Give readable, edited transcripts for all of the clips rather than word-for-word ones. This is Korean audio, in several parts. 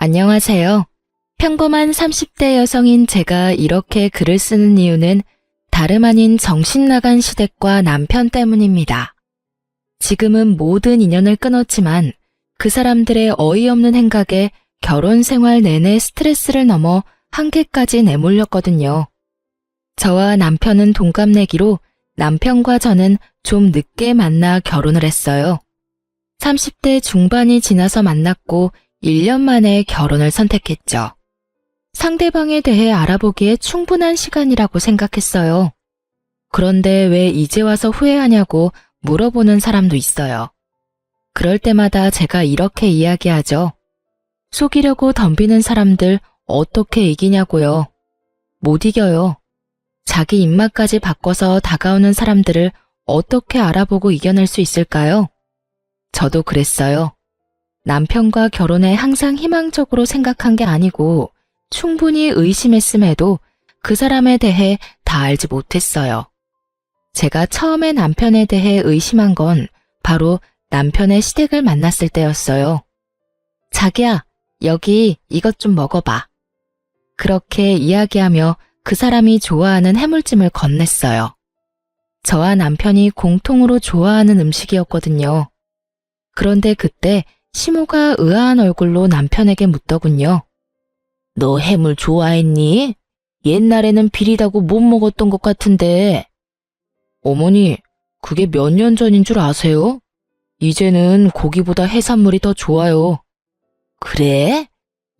안녕하세요. 평범한 30대 여성인 제가 이렇게 글을 쓰는 이유는 다름 아닌 정신 나간 시댁과 남편 때문입니다. 지금은 모든 인연을 끊었지만 그 사람들의 어이없는 행각에 결혼 생활 내내 스트레스를 넘어 한계까지 내몰렸거든요. 저와 남편은 동갑내기로 남편과 저는 좀 늦게 만나 결혼을 했어요. 30대 중반이 지나서 만났고 1년 만에 결혼을 선택했죠. 상대방에 대해 알아보기에 충분한 시간이라고 생각했어요. 그런데 왜 이제 와서 후회하냐고 물어보는 사람도 있어요. 그럴 때마다 제가 이렇게 이야기하죠. 속이려고 덤비는 사람들 어떻게 이기냐고요. 못 이겨요. 자기 입맛까지 바꿔서 다가오는 사람들을 어떻게 알아보고 이겨낼 수 있을까요? 저도 그랬어요. 남편과 결혼에 항상 희망적으로 생각한 게 아니고 충분히 의심했음에도 그 사람에 대해 다 알지 못했어요. 제가 처음에 남편에 대해 의심한 건 바로 남편의 시댁을 만났을 때였어요. 자기야, 여기 이것 좀 먹어봐. 그렇게 이야기하며 그 사람이 좋아하는 해물찜을 건넸어요. 저와 남편이 공통으로 좋아하는 음식이었거든요. 그런데 그때 시모가 의아한 얼굴로 남편에게 묻더군요. 너 해물 좋아했니? 옛날에는 비리다고 못 먹었던 것 같은데. 어머니, 그게 몇 년 전인 줄 아세요? 이제는 고기보다 해산물이 더 좋아요. 그래?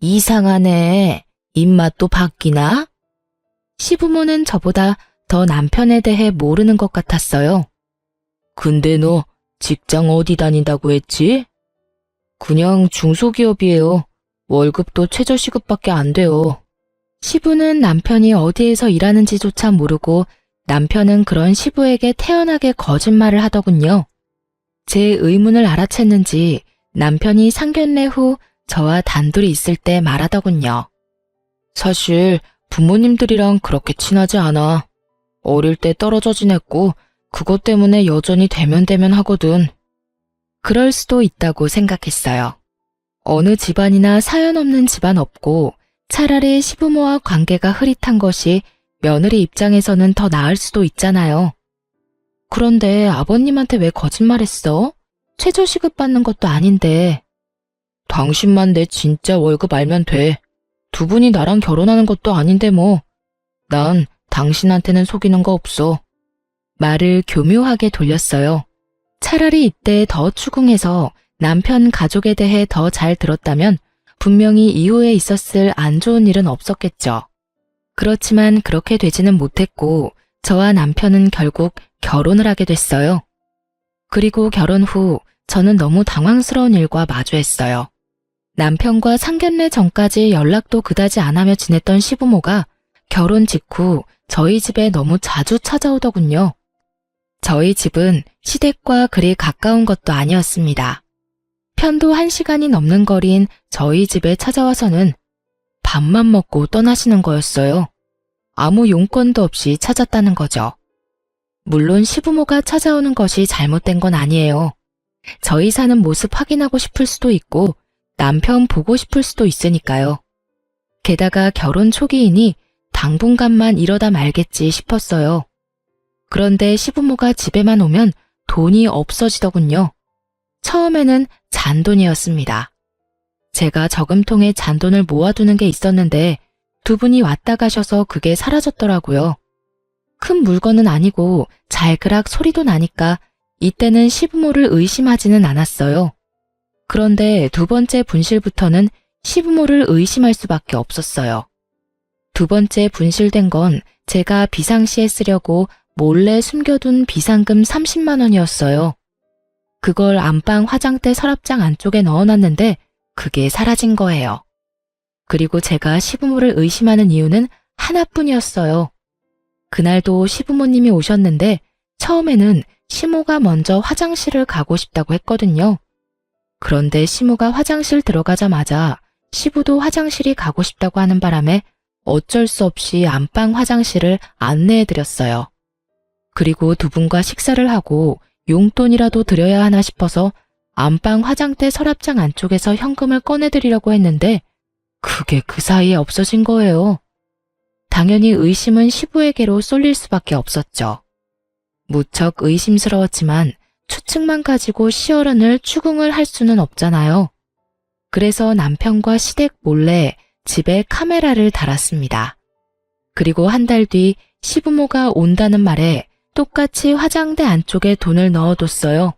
이상하네. 입맛도 바뀌나? 시부모는 저보다 더 남편에 대해 모르는 것 같았어요. 근데 너 직장 어디 다닌다고 했지? 그냥 중소기업이에요. 월급도 최저시급밖에 안 돼요. 시부는 남편이 어디에서 일하는지조차 모르고 남편은 그런 시부에게 태연하게 거짓말을 하더군요. 제 의문을 알아챘는지 남편이 상견례 후 저와 단둘이 있을 때 말하더군요. 사실 부모님들이랑 그렇게 친하지 않아. 어릴 때 떨어져 지냈고 그것 때문에 여전히 대면대면 하거든. 그럴 수도 있다고 생각했어요. 어느 집안이나 사연 없는 집안 없고 차라리 시부모와 관계가 흐릿한 것이 며느리 입장에서는 더 나을 수도 있잖아요. 그런데 아버님한테 왜 거짓말했어? 최저시급 받는 것도 아닌데. 당신만 내 진짜 월급 알면 돼. 두 분이 나랑 결혼하는 것도 아닌데 뭐. 난 당신한테는 속이는 거 없어. 말을 교묘하게 돌렸어요. 차라리 이때 더 추궁해서 남편 가족에 대해 더 잘 들었다면 분명히 이후에 있었을 안 좋은 일은 없었겠죠. 그렇지만 그렇게 되지는 못했고 저와 남편은 결국 결혼을 하게 됐어요. 그리고 결혼 후 저는 너무 당황스러운 일과 마주했어요. 남편과 상견례 전까지 연락도 그다지 안 하며 지냈던 시부모가 결혼 직후 저희 집에 너무 자주 찾아오더군요. 저희 집은 시댁과 그리 가까운 것도 아니었습니다. 편도 1시간이 넘는 거리인 저희 집에 찾아와서는 밥만 먹고 떠나시는 거였어요. 아무 용건도 없이 찾았다는 거죠. 물론 시부모가 찾아오는 것이 잘못된 건 아니에요. 저희 사는 모습 확인하고 싶을 수도 있고 남편 보고 싶을 수도 있으니까요. 게다가 결혼 초기이니 당분간만 이러다 말겠지 싶었어요. 그런데 시부모가 집에만 오면 돈이 없어지더군요. 처음에는 잔돈이었습니다. 제가 저금통에 잔돈을 모아두는 게 있었는데 두 분이 왔다 가셔서 그게 사라졌더라고요. 큰 물건은 아니고 잘그락 소리도 나니까 이때는 시부모를 의심하지는 않았어요. 그런데 두 번째 분실부터는 시부모를 의심할 수밖에 없었어요. 두 번째 분실된 건 제가 비상시에 쓰려고 몰래 숨겨둔 비상금 30만 원이었어요. 그걸 안방 화장대 서랍장 안쪽에 넣어놨는데 그게 사라진 거예요. 그리고 제가 시부모를 의심하는 이유는 하나뿐이었어요. 그날도 시부모님이 오셨는데 처음에는 시모가 먼저 화장실을 가고 싶다고 했거든요. 그런데 시모가 화장실 들어가자마자 시부도 화장실이 가고 싶다고 하는 바람에 어쩔 수 없이 안방 화장실을 안내해드렸어요. 그리고 두 분과 식사를 하고 용돈이라도 드려야 하나 싶어서 안방 화장대 서랍장 안쪽에서 현금을 꺼내드리려고 했는데 그게 그 사이에 없어진 거예요. 당연히 의심은 시부에게로 쏠릴 수밖에 없었죠. 무척 의심스러웠지만 추측만 가지고 시어른을 추궁을 할 수는 없잖아요. 그래서 남편과 시댁 몰래 집에 카메라를 달았습니다. 그리고 한 달 뒤 시부모가 온다는 말에 똑같이 화장대 안쪽에 돈을 넣어뒀어요.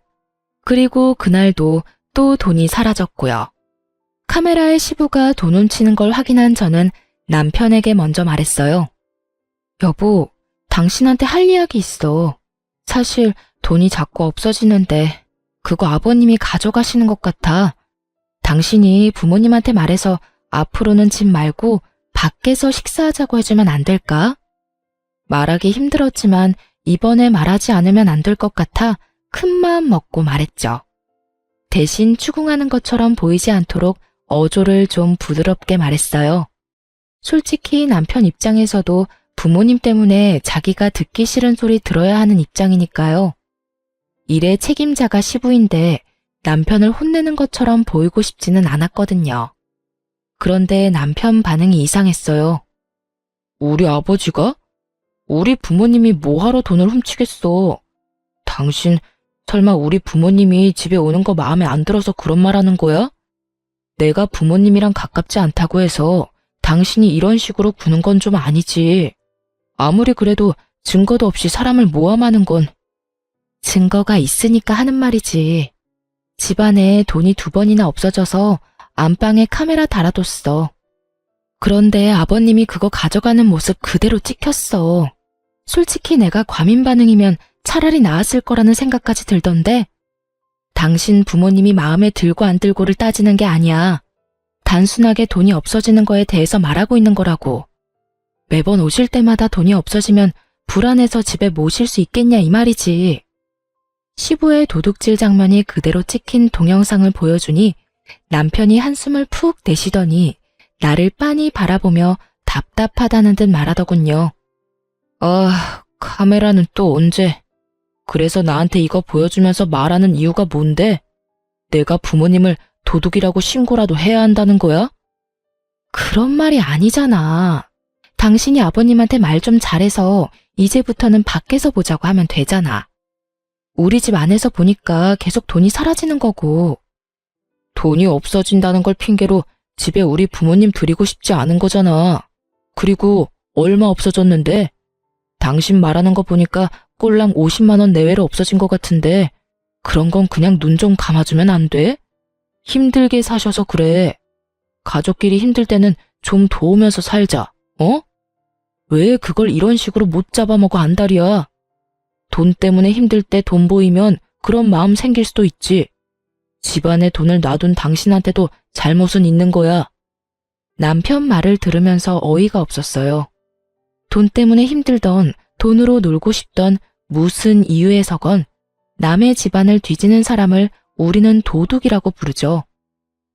그리고 그날도 또 돈이 사라졌고요. 카메라에 시부가 돈 훔치는 걸 확인한 저는 남편에게 먼저 말했어요. 여보, 당신한테 할 이야기 있어. 사실 돈이 자꾸 없어지는데 그거 아버님이 가져가시는 것 같아. 당신이 부모님한테 말해서 앞으로는 집 말고 밖에서 식사하자고 해주면 안 될까? 말하기 힘들었지만 이번에 말하지 않으면 안 될 것 같아 큰 마음 먹고 말했죠. 대신 추궁하는 것처럼 보이지 않도록 어조를 좀 부드럽게 말했어요. 솔직히 남편 입장에서도 부모님 때문에 자기가 듣기 싫은 소리 들어야 하는 입장이니까요. 일의 책임자가 시부인데 남편을 혼내는 것처럼 보이고 싶지는 않았거든요. 그런데 남편 반응이 이상했어요. 우리 아버지가? 우리 부모님이 뭐하러 돈을 훔치겠어? 당신 설마 우리 부모님이 집에 오는 거 마음에 안 들어서 그런 말 하는 거야? 내가 부모님이랑 가깝지 않다고 해서 당신이 이런 식으로 구는 건 좀 아니지. 아무리 그래도 증거도 없이 사람을 모함하는 건. 증거가 있으니까 하는 말이지. 집안에 돈이 2번이나 없어져서 안방에 카메라 달아뒀어. 그런데 아버님이 그거 가져가는 모습 그대로 찍혔어. 솔직히 내가 과민 반응이면 차라리 나았을 거라는 생각까지 들던데. 당신 부모님이 마음에 들고 안 들고를 따지는 게 아니야. 단순하게 돈이 없어지는 거에 대해서 말하고 있는 거라고. 매번 오실 때마다 돈이 없어지면 불안해서 집에 모실 수 있겠냐 이 말이지. 시부의 도둑질 장면이 그대로 찍힌 동영상을 보여주니 남편이 한숨을 푹 내쉬더니 나를 빤히 바라보며 답답하다는 듯 말하더군요. 아, 카메라는 또 언제? 그래서 나한테 이거 보여주면서 말하는 이유가 뭔데? 내가 부모님을 도둑이라고 신고라도 해야 한다는 거야? 그런 말이 아니잖아. 당신이 아버님한테 말 좀 잘해서 이제부터는 밖에서 보자고 하면 되잖아. 우리 집 안에서 보니까 계속 돈이 사라지는 거고. 돈이 없어진다는 걸 핑계로 집에 우리 부모님 드리고 싶지 않은 거잖아. 그리고 얼마 없어졌는데? 당신 말하는 거 보니까 꼴랑 50만 원 내외로 없어진 것 같은데 그런 건 그냥 눈 좀 감아주면 안 돼? 힘들게 사셔서 그래. 가족끼리 힘들 때는 좀 도우면서 살자. 어? 왜 그걸 이런 식으로 못 잡아먹어 안달이야? 돈 때문에 힘들 때 돈 보이면 그런 마음 생길 수도 있지. 집안에 돈을 놔둔 당신한테도 잘못은 있는 거야. 남편 말을 들으면서 어이가 없었어요. 돈 때문에 힘들던, 돈으로 놀고 싶던 무슨 이유에서건 남의 집안을 뒤지는 사람을 우리는 도둑이라고 부르죠.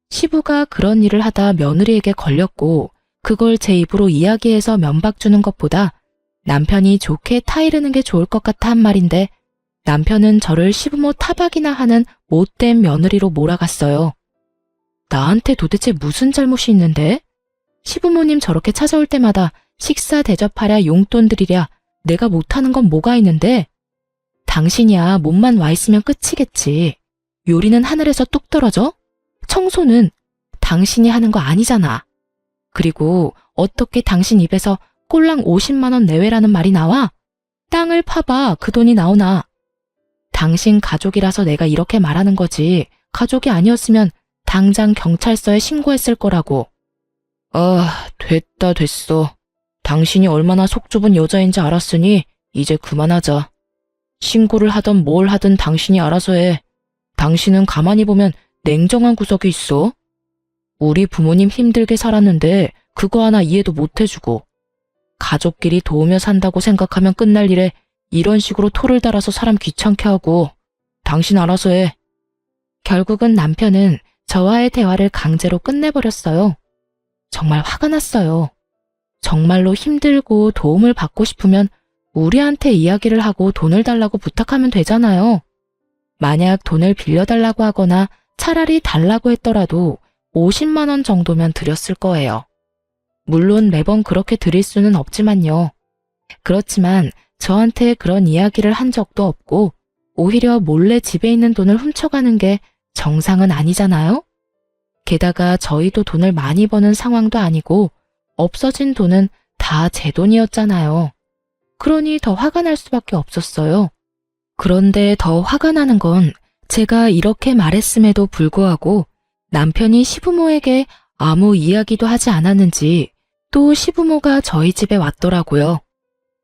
시부가 그런 일을 하다 며느리에게 걸렸고 그걸 제 입으로 이야기해서 면박 주는 것보다 남편이 좋게 타이르는 게 좋을 것 같아 한 말인데 남편은 저를 시부모 타박이나 하는 못된 며느리로 몰아갔어요. 나한테 도대체 무슨 잘못이 있는데? 시부모님 저렇게 찾아올 때마다 식사 대접하랴 용돈 드리랴 내가 못하는 건 뭐가 있는데? 당신이야 몸만 와 있으면 끝이겠지. 요리는 하늘에서 뚝 떨어져? 청소는 당신이 하는 거 아니잖아. 그리고 어떻게 당신 입에서 꼴랑 50만 원 내외라는 말이 나와? 땅을 파봐 그 돈이 나오나. 당신 가족이라서 내가 이렇게 말하는 거지 가족이 아니었으면 당장 경찰서에 신고했을 거라고. 아, 됐어. 당신이 얼마나 속 좁은 여자인지 알았으니 이제 그만하자. 신고를 하든 뭘 하든 당신이 알아서 해. 당신은 가만히 보면 냉정한 구석이 있어. 우리 부모님 힘들게 살았는데 그거 하나 이해도 못 해주고 가족끼리 도우며 산다고 생각하면 끝날 일에 이런 식으로 토를 달아서 사람 귀찮게 하고 당신 알아서 해. 결국은 남편은 저와의 대화를 강제로 끝내버렸어요. 정말 화가 났어요. 정말로 힘들고 도움을 받고 싶으면 우리한테 이야기를 하고 돈을 달라고 부탁하면 되잖아요. 만약 돈을 빌려달라고 하거나 차라리 달라고 했더라도 50만 원 정도면 드렸을 거예요. 물론 매번 그렇게 드릴 수는 없지만요. 그렇지만 저한테 그런 이야기를 한 적도 없고 오히려 몰래 집에 있는 돈을 훔쳐가는 게 정상은 아니잖아요? 게다가 저희도 돈을 많이 버는 상황도 아니고 없어진 돈은 다 제 돈이었잖아요. 그러니 더 화가 날 수밖에 없었어요. 그런데 더 화가 나는 건 제가 이렇게 말했음에도 불구하고 남편이 시부모에게 아무 이야기도 하지 않았는지 또 시부모가 저희 집에 왔더라고요.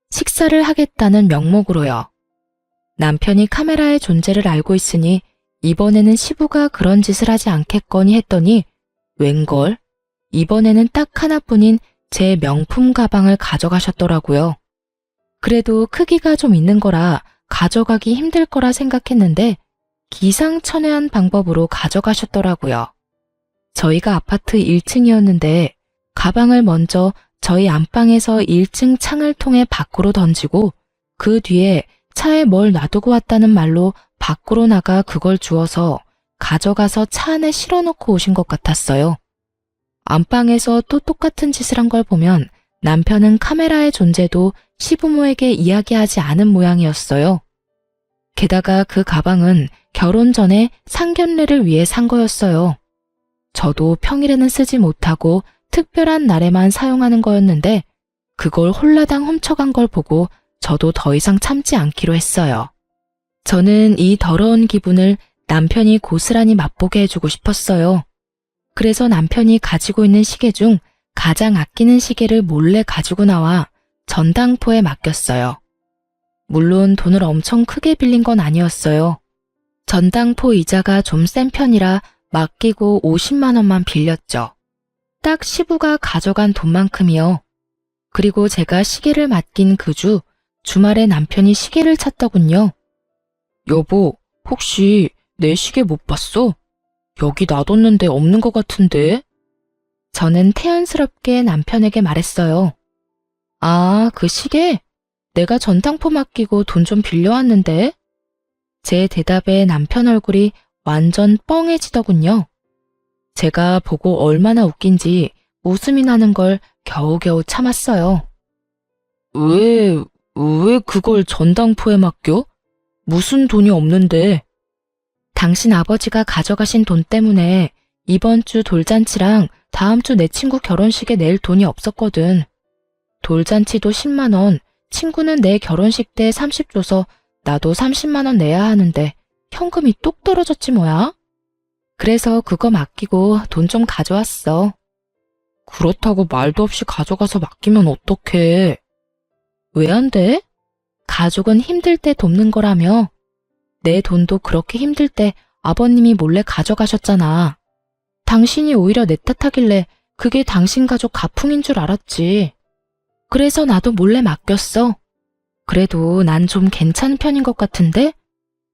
식사를 하겠다는 명목으로요. 남편이 카메라의 존재를 알고 있으니 이번에는 시부가 그런 짓을 하지 않겠거니 했더니 웬걸? 이번에는 딱 하나뿐인 제 명품 가방을 가져가셨더라고요. 그래도 크기가 좀 있는 거라 가져가기 힘들 거라 생각했는데 기상천외한 방법으로 가져가셨더라고요. 저희가 아파트 1층이었는데 가방을 먼저 저희 안방에서 1층 창을 통해 밖으로 던지고 그 뒤에 차에 뭘 놔두고 왔다는 말로 밖으로 나가 그걸 주워서 가져가서 차 안에 실어놓고 오신 것 같았어요. 안방에서 또 똑같은 짓을 한 걸 보면 남편은 카메라의 존재도 시부모에게 이야기하지 않은 모양이었어요. 게다가 그 가방은 결혼 전에 상견례를 위해 산 거였어요. 저도 평일에는 쓰지 못하고 특별한 날에만 사용하는 거였는데 그걸 홀라당 훔쳐간 걸 보고 저도 더 이상 참지 않기로 했어요. 저는 이 더러운 기분을 남편이 고스란히 맛보게 해주고 싶었어요. 그래서 남편이 가지고 있는 시계 중 가장 아끼는 시계를 몰래 가지고 나와 전당포에 맡겼어요. 물론 돈을 엄청 크게 빌린 건 아니었어요. 전당포 이자가 좀 센 편이라 맡기고 50만 원만 빌렸죠. 딱 시부가 가져간 돈만큼이요. 그리고 제가 시계를 맡긴 그 주 주말에 남편이 시계를 찾더군요. 여보, 혹시 내 시계 못 봤어? 여기 놔뒀는데 없는 것 같은데? 저는 태연스럽게 남편에게 말했어요. 아, 그 시계? 내가 전당포 맡기고 돈 좀 빌려왔는데? 제 대답에 남편 얼굴이 완전 뻥해지더군요. 제가 보고 얼마나 웃긴지 웃음이 나는 걸 겨우겨우 참았어요. 왜 그걸 전당포에 맡겨? 무슨 돈이 없는데? 당신 아버지가 가져가신 돈 때문에 이번 주 돌잔치랑 다음 주 내 친구 결혼식에 낼 돈이 없었거든. 돌잔치도 10만 원, 친구는 내 결혼식 때 30 줘서 나도 30만 원 내야 하는데 현금이 뚝 떨어졌지 뭐야? 그래서 그거 맡기고 돈 좀 가져왔어. 그렇다고 말도 없이 가져가서 맡기면 어떡해? 왜 안 돼? 가족은 힘들 때 돕는 거라며. 내 돈도 그렇게 힘들 때 아버님이 몰래 가져가셨잖아. 당신이 오히려 내 탓하길래 그게 당신 가족 가풍인 줄 알았지. 그래서 나도 몰래 맡겼어. 그래도 난 좀 괜찮은 편인 것 같은데?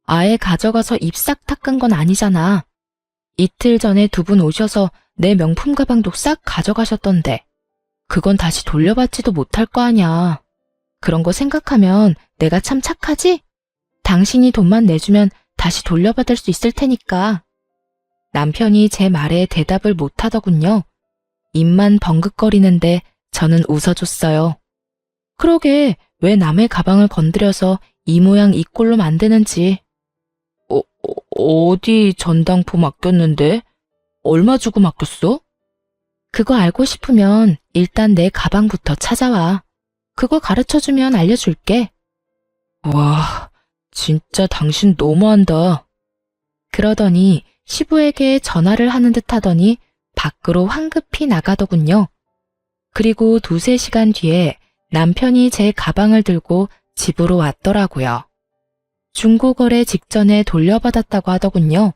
아예 가져가서 입 싹 닦은 건 아니잖아. 이틀 전에 두 분 오셔서 내 명품 가방도 싹 가져가셨던데. 그건 다시 돌려받지도 못할 거 아냐. 그런 거 생각하면 내가 참 착하지? 당신이 돈만 내주면 다시 돌려받을 수 있을 테니까. 남편이 제 말에 대답을 못하더군요. 입만 벙긋거리는데 저는 웃어줬어요. 그러게 왜 남의 가방을 건드려서 이 모양 이 꼴로 만드는지. 어디 전당포 맡겼는데? 얼마 주고 맡겼어? 그거 알고 싶으면 일단 내 가방부터 찾아와. 그거 가르쳐주면 알려줄게. 와, 진짜 당신 너무한다. 그러더니 시부에게 전화를 하는 듯 하더니 밖으로 황급히 나가더군요. 그리고 2~3시간 뒤에 남편이 제 가방을 들고 집으로 왔더라고요. 중고거래 직전에 돌려받았다고 하더군요.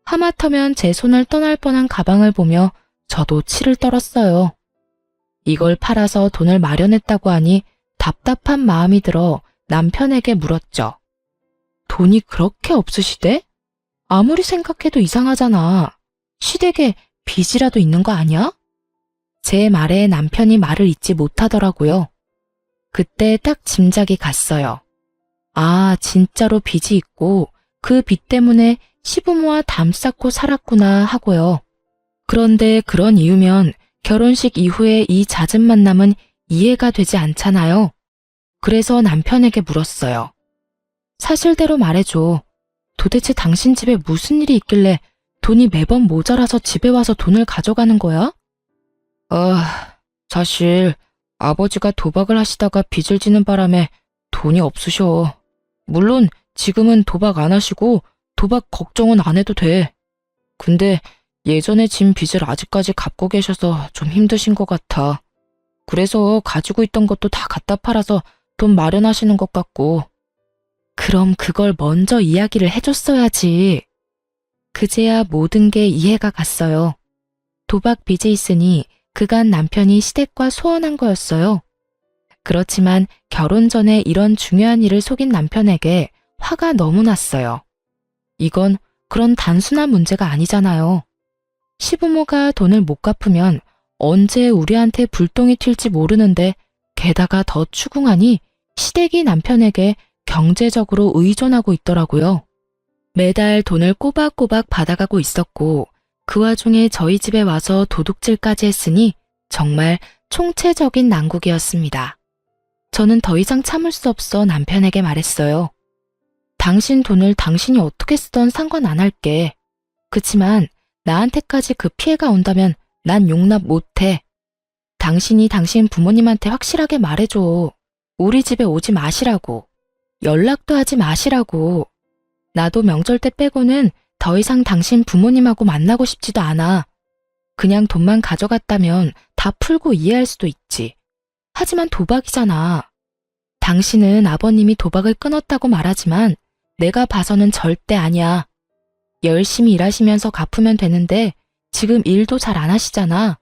하마터면 제 손을 떠날 뻔한 가방을 보며 저도 치를 떨었어요. 이걸 팔아서 돈을 마련했다고 하니 답답한 마음이 들어 남편에게 물었죠. 돈이 그렇게 없으시대? 아무리 생각해도 이상하잖아. 시댁에 빚이라도 있는 거 아니야? 제 말에 남편이 말을 잇지 못하더라고요. 그때 딱 짐작이 갔어요. 아, 진짜로 빚이 있고 그 빚 때문에 시부모와 담 쌓고 살았구나 하고요. 그런데 그런 이유면 결혼식 이후에 이 잦은 만남은 이해가 되지 않잖아요. 그래서 남편에게 물었어요. 사실대로 말해줘. 도대체 당신 집에 무슨 일이 있길래 돈이 매번 모자라서 집에 와서 돈을 가져가는 거야? 사실 아버지가 도박을 하시다가 빚을 지는 바람에 돈이 없으셔. 물론 지금은 도박 안 하시고 도박 걱정은 안 해도 돼. 근데 예전에 진 빚을 아직까지 갚고 계셔서 좀 힘드신 것 같아. 그래서 가지고 있던 것도 다 갖다 팔아서 돈 마련하시는 것 같고. 그럼 그걸 먼저 이야기를 해줬어야지. 그제야 모든 게 이해가 갔어요. 도박 빚이 있으니 그간 남편이 시댁과 소원한 거였어요. 그렇지만 결혼 전에 이런 중요한 일을 속인 남편에게 화가 너무 났어요. 이건 그런 단순한 문제가 아니잖아요. 시부모가 돈을 못 갚으면 언제 우리한테 불똥이 튈지 모르는데 게다가 더 추궁하니 시댁이 남편에게 경제적으로 의존하고 있더라고요. 매달 돈을 꼬박꼬박 받아가고 있었고 그 와중에 저희 집에 와서 도둑질까지 했으니 정말 총체적인 난국이었습니다. 저는 더 이상 참을 수 없어 남편에게 말했어요. 당신 돈을 당신이 어떻게 쓰던 상관 안 할게. 그치만 나한테까지 그 피해가 온다면 난 용납 못해. 당신이 당신 부모님한테 확실하게 말해줘. 우리 집에 오지 마시라고. 연락도 하지 마시라고. 나도 명절 때 빼고는 더 이상 당신 부모님하고 만나고 싶지도 않아. 그냥 돈만 가져갔다면 다 풀고 이해할 수도 있지. 하지만 도박이잖아. 당신은 아버님이 도박을 끊었다고 말하지만 내가 봐서는 절대 아니야. 열심히 일하시면서 갚으면 되는데 지금 일도 잘 안 하시잖아.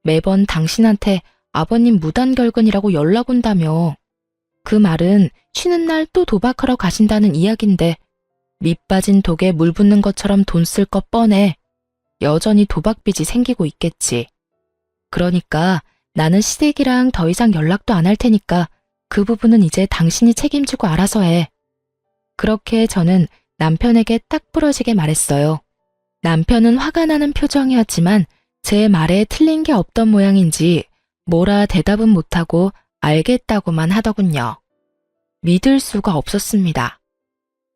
매번 당신한테 아버님 무단결근이라고 연락 온다며. 그 말은 쉬는 날 또 도박하러 가신다는 이야기인데 밑 빠진 독에 물 붓는 것처럼 돈 쓸 거 뻔해. 여전히 도박빚이 생기고 있겠지. 그러니까 나는 시댁이랑 더 이상 연락도 안 할 테니까 그 부분은 이제 당신이 책임지고 알아서 해. 그렇게 저는 남편에게 딱 부러지게 말했어요. 남편은 화가 나는 표정이었지만 제 말에 틀린 게 없던 모양인지 뭐라 대답은 못하고 알겠다고만 하더군요. 믿을 수가 없었습니다.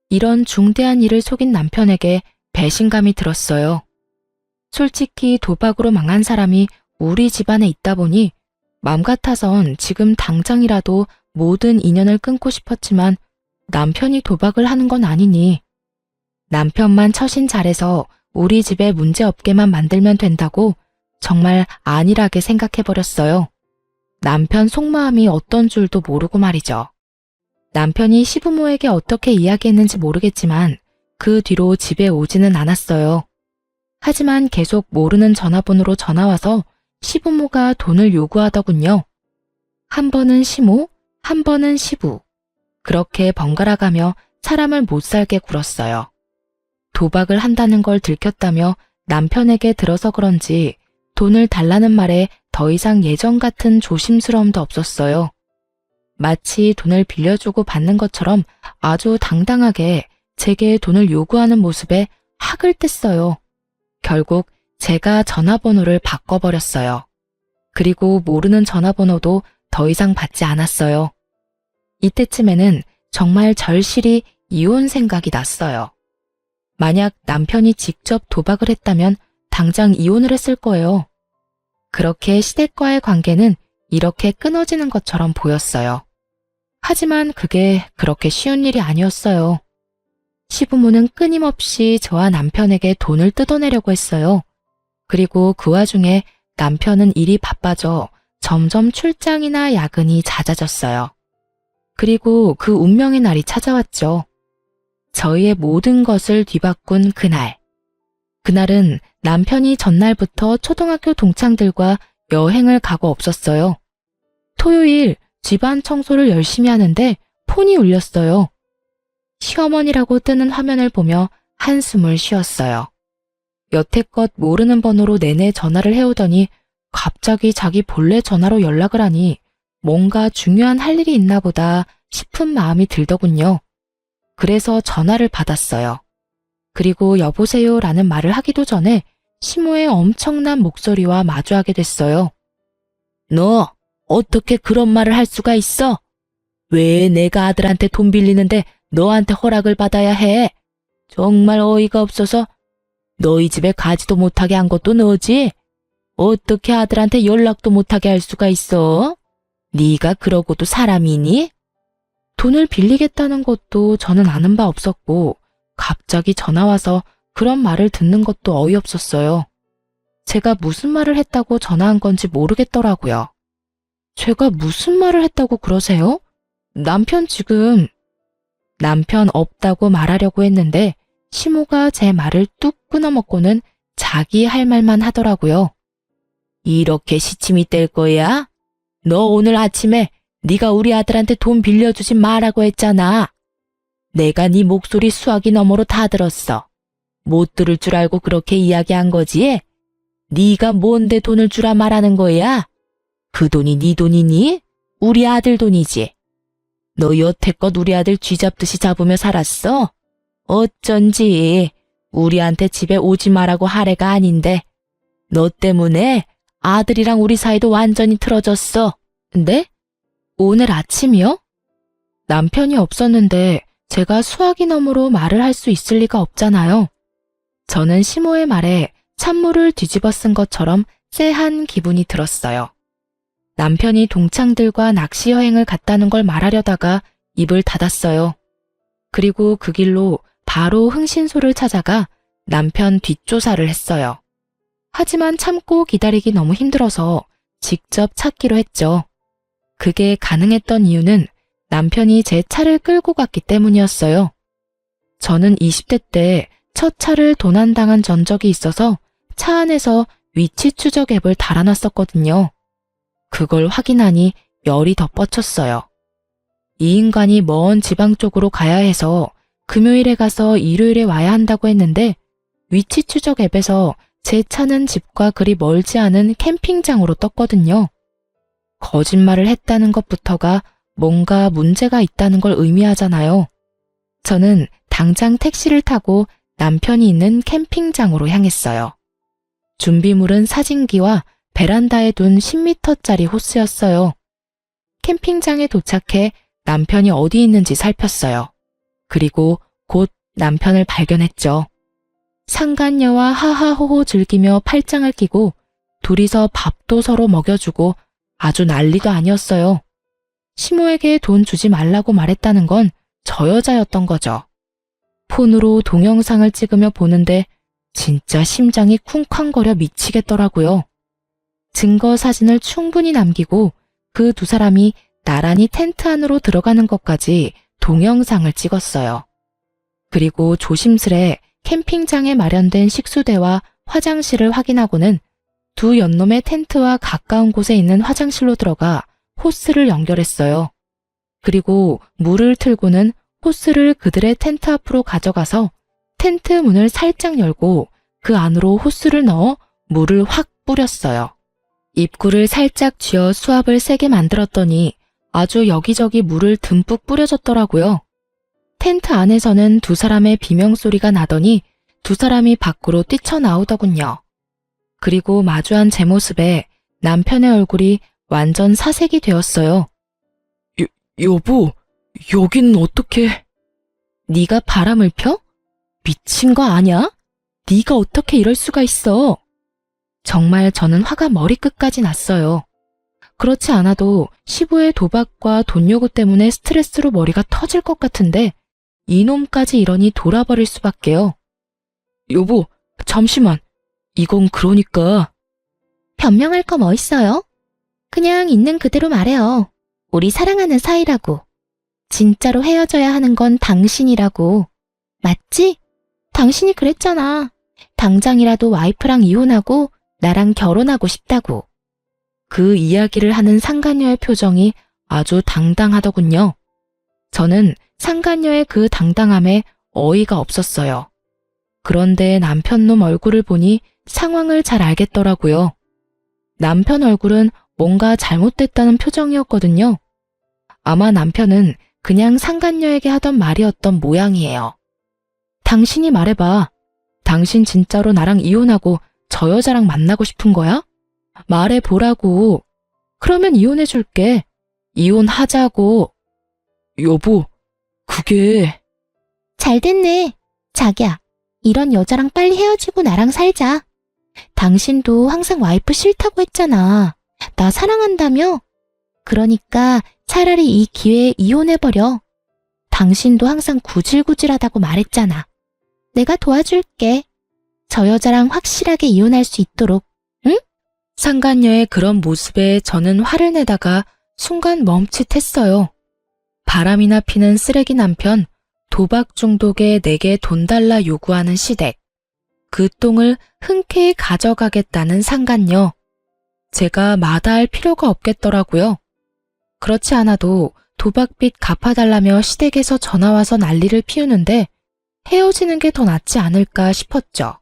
이런 중대한 일을 속인 남편에게 배신감이 들었어요. 솔직히 도박으로 망한 사람이 우리 집안에 있다 보니 맘 같아선 지금 당장이라도 모든 인연을 끊고 싶었지만 남편이 도박을 하는 건 아니니 남편만 처신 잘해서 우리 집에 문제 없게만 만들면 된다고 정말 안일하게 생각해버렸어요. 남편 속마음이 어떤 줄도 모르고 말이죠. 남편이 시부모에게 어떻게 이야기했는지 모르겠지만 그 뒤로 집에 오지는 않았어요. 하지만 계속 모르는 전화번호로 전화와서 시부모가 돈을 요구하더군요. 한 번은 시모, 한 번은 시부. 그렇게 번갈아가며 사람을 못 살게 굴었어요. 도박을 한다는 걸 들켰다며 남편에게 들어서 그런지 돈을 달라는 말에 더 이상 예전 같은 조심스러움도 없었어요. 마치 돈을 빌려주고 받는 것처럼 아주 당당하게 제게 돈을 요구하는 모습에 학을 뗐어요. 결국 제가 전화번호를 바꿔버렸어요. 그리고 모르는 전화번호도 더 이상 받지 않았어요. 이때쯤에는 정말 절실히 이혼 생각이 났어요. 만약 남편이 직접 도박을 했다면 당장 이혼을 했을 거예요. 그렇게 시댁과의 관계는 이렇게 끊어지는 것처럼 보였어요. 하지만 그게 그렇게 쉬운 일이 아니었어요. 시부모는 끊임없이 저와 남편에게 돈을 뜯어내려고 했어요. 그리고 그 와중에 남편은 일이 바빠져 점점 출장이나 야근이 잦아졌어요. 그리고 그 운명의 날이 찾아왔죠. 저희의 모든 것을 뒤바꾼 그날. 그날은 남편이 전날부터 초등학교 동창들과 여행을 가고 없었어요. 토요일 집안 청소를 열심히 하는데 폰이 울렸어요. 시어머니라고 뜨는 화면을 보며 한숨을 쉬었어요. 여태껏 모르는 번호로 내내 전화를 해오더니 갑자기 자기 본래 전화로 연락을 하니 뭔가 중요한 할 일이 있나 보다 싶은 마음이 들더군요. 그래서 전화를 받았어요. 그리고 여보세요 라는 말을 하기도 전에 시모의 엄청난 목소리와 마주하게 됐어요. 너 어떻게 그런 말을 할 수가 있어? 왜 내가 아들한테 돈 빌리는데 너한테 허락을 받아야 해? 정말 어이가 없어서. 너희 집에 가지도 못하게 한 것도 너지? 어떻게 아들한테 연락도 못하게 할 수가 있어? 네가 그러고도 사람이니? 돈을 빌리겠다는 것도 저는 아는 바 없었고 갑자기 전화와서 그런 말을 듣는 것도 어이없었어요. 제가 무슨 말을 했다고 전화한 건지 모르겠더라고요. 제가 무슨 말을 했다고 그러세요? 남편 없다고 말하려고 했는데 시모가 제 말을 뚝 끊어먹고는 자기 할 말만 하더라고요. 이렇게 시침이 뗄 거야? 너 오늘 아침에 네가 우리 아들한테 돈 빌려주지 말라고 했잖아. 내가 네 목소리 수화기 너머로 다 들었어. 못 들을 줄 알고 그렇게 이야기한 거지? 네가 뭔데 돈을 주라 말하는 거야? 그 돈이 네 돈이니? 우리 아들 돈이지. 너 여태껏 우리 아들 쥐잡듯이 잡으며 살았어? 어쩐지 우리한테 집에 오지 말라고 하래가 아닌데 너 때문에 아들이랑 우리 사이도 완전히 틀어졌어. 네? 오늘 아침이요? 남편이 없었는데 제가 수화기 너머로 말을 할 수 있을 리가 없잖아요. 저는 시모의 말에 찬물을 뒤집어 쓴 것처럼 쎄한 기분이 들었어요. 남편이 동창들과 낚시 여행을 갔다는 걸 말하려다가 입을 닫았어요. 그리고 그 길로 바로 흥신소를 찾아가 남편 뒷조사를 했어요. 하지만 참고 기다리기 너무 힘들어서 직접 찾기로 했죠. 그게 가능했던 이유는 남편이 제 차를 끌고 갔기 때문이었어요. 저는 20대 때 첫 차를 도난당한 전적이 있어서 차 안에서 위치 추적 앱을 달아놨었거든요. 그걸 확인하니 열이 더 뻗쳤어요. 이 인간이 먼 지방 쪽으로 가야 해서 금요일에 가서 일요일에 와야 한다고 했는데 위치 추적 앱에서 제 차는 집과 그리 멀지 않은 캠핑장으로 떴거든요. 거짓말을 했다는 것부터가 뭔가 문제가 있다는 걸 의미하잖아요. 저는 당장 택시를 타고 남편이 있는 캠핑장으로 향했어요. 준비물은 사진기와 베란다에 둔 10m짜리 호스였어요. 캠핑장에 도착해 남편이 어디 있는지 살폈어요. 그리고 곧 남편을 발견했죠. 상간녀와 하하호호 즐기며 팔짱을 끼고 둘이서 밥도 서로 먹여주고 아주 난리도 아니었어요. 시모에게 돈 주지 말라고 말했다는 건 저 여자였던 거죠. 폰으로 동영상을 찍으며 보는데 진짜 심장이 쿵쾅거려 미치겠더라고요. 증거 사진을 충분히 남기고 그 두 사람이 나란히 텐트 안으로 들어가는 것까지 동영상을 찍었어요. 그리고 조심스레 캠핑장에 마련된 식수대와 화장실을 확인하고는 두 연놈의 텐트와 가까운 곳에 있는 화장실로 들어가 호스를 연결했어요. 그리고 물을 틀고는 호스를 그들의 텐트 앞으로 가져가서 텐트 문을 살짝 열고 그 안으로 호스를 넣어 물을 확 뿌렸어요. 입구를 살짝 쥐어 수압을 세게 만들었더니 아주 여기저기 물을 듬뿍 뿌려줬더라고요. 텐트 안에서는 두 사람의 비명소리가 나더니 두 사람이 밖으로 뛰쳐나오더군요. 그리고 마주한 제 모습에 남편의 얼굴이 완전 사색이 되었어요. 여보, 여긴 어떻게... 네가 바람을 펴? 미친 거 아냐? 네가 어떻게 이럴 수가 있어? 정말 저는 화가 머리끝까지 났어요. 그렇지 않아도 시부의 도박과 돈 요구 때문에 스트레스로 머리가 터질 것 같은데 이놈까지 이러니 돌아버릴 수밖에요. 여보, 잠시만. 이건 그러니까... 변명할 거 뭐 있어요? 그냥 있는 그대로 말해요. 우리 사랑하는 사이라고. 진짜로 헤어져야 하는 건 당신이라고. 맞지? 당신이 그랬잖아. 당장이라도 와이프랑 이혼하고 나랑 결혼하고 싶다고. 그 이야기를 하는 상간녀의 표정이 아주 당당하더군요. 저는 상간녀의 그 당당함에 어이가 없었어요. 그런데 남편놈 얼굴을 보니 상황을 잘 알겠더라고요. 남편 얼굴은 뭔가 잘못됐다는 표정이었거든요. 아마 남편은 그냥 상간녀에게 하던 말이었던 모양이에요. 당신이 말해봐. 당신 진짜로 나랑 이혼하고 저 여자랑 만나고 싶은 거야? 말해보라고. 그러면 이혼해줄게. 이혼하자고. 여보, 그게... 잘 됐네. 자기야, 이런 여자랑 빨리 헤어지고 나랑 살자. 당신도 항상 와이프 싫다고 했잖아. 나 사랑한다며? 그러니까 차라리 이 기회에 이혼해버려. 당신도 항상 구질구질하다고 말했잖아. 내가 도와줄게. 저 여자랑 확실하게 이혼할 수 있도록. 응? 상간녀의 그런 모습에 저는 화를 내다가 순간 멈칫했어요. 바람이나 피는 쓰레기 남편, 도박 중독에 내게 돈 달라 요구하는 시댁. 그 똥을 흔쾌히 가져가겠다는 상간녀. 제가 마다할 필요가 없겠더라고요. 그렇지 않아도 도박빚 갚아달라며 시댁에서 전화와서 난리를 피우는데 헤어지는 게 더 낫지 않을까 싶었죠.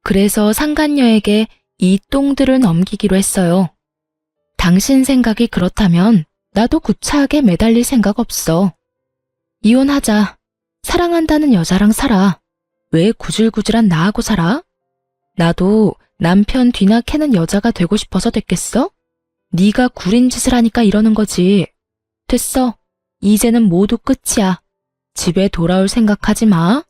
그래서 상간녀에게 이 똥들을 넘기기로 했어요. 당신 생각이 그렇다면 나도 구차하게 매달릴 생각 없어. 이혼하자. 사랑한다는 여자랑 살아. 왜 구질구질한 나하고 살아? 나도 남편 뒤나 캐는 여자가 되고 싶어서 됐겠어? 네가 구린 짓을 하니까 이러는 거지. 됐어. 이제는 모두 끝이야. 집에 돌아올 생각하지 마.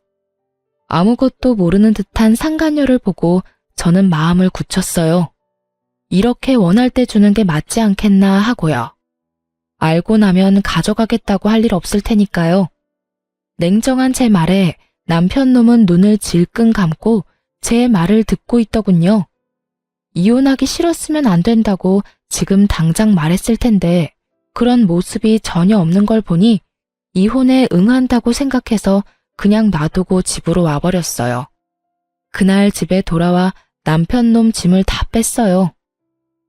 아무것도 모르는 듯한 상간녀를 보고 저는 마음을 굳혔어요. 이렇게 원할 때 주는 게 맞지 않겠나 하고요. 알고 나면 가져가겠다고 할 일 없을 테니까요. 냉정한 제 말에 남편 놈은 눈을 질끈 감고 제 말을 듣고 있더군요. 이혼하기 싫었으면 안 된다고 지금 당장 말했을 텐데 그런 모습이 전혀 없는 걸 보니 이혼에 응한다고 생각해서 그냥 놔두고 집으로 와버렸어요. 그날 집에 돌아와 남편 놈 짐을 다 뺐어요.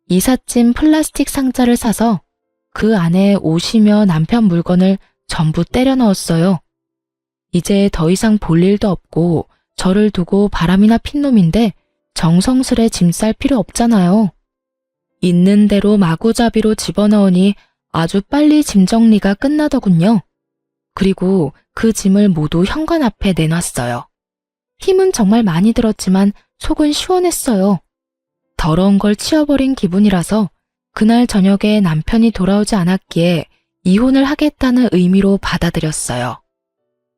이삿짐 플라스틱 상자를 사서 그 안에 옷이며 남편 물건을 전부 때려 넣었어요. 이제 더 이상 볼 일도 없고 저를 두고 바람이나 핀 놈인데 정성스레 짐 쌀 필요 없잖아요. 있는 대로 마구잡이로 집어넣으니 아주 빨리 짐 정리가 끝나더군요. 그리고 그 짐을 모두 현관 앞에 내놨어요. 힘은 정말 많이 들었지만 속은 시원했어요. 더러운 걸 치워버린 기분이라서 그날 저녁에 남편이 돌아오지 않았기에 이혼을 하겠다는 의미로 받아들였어요.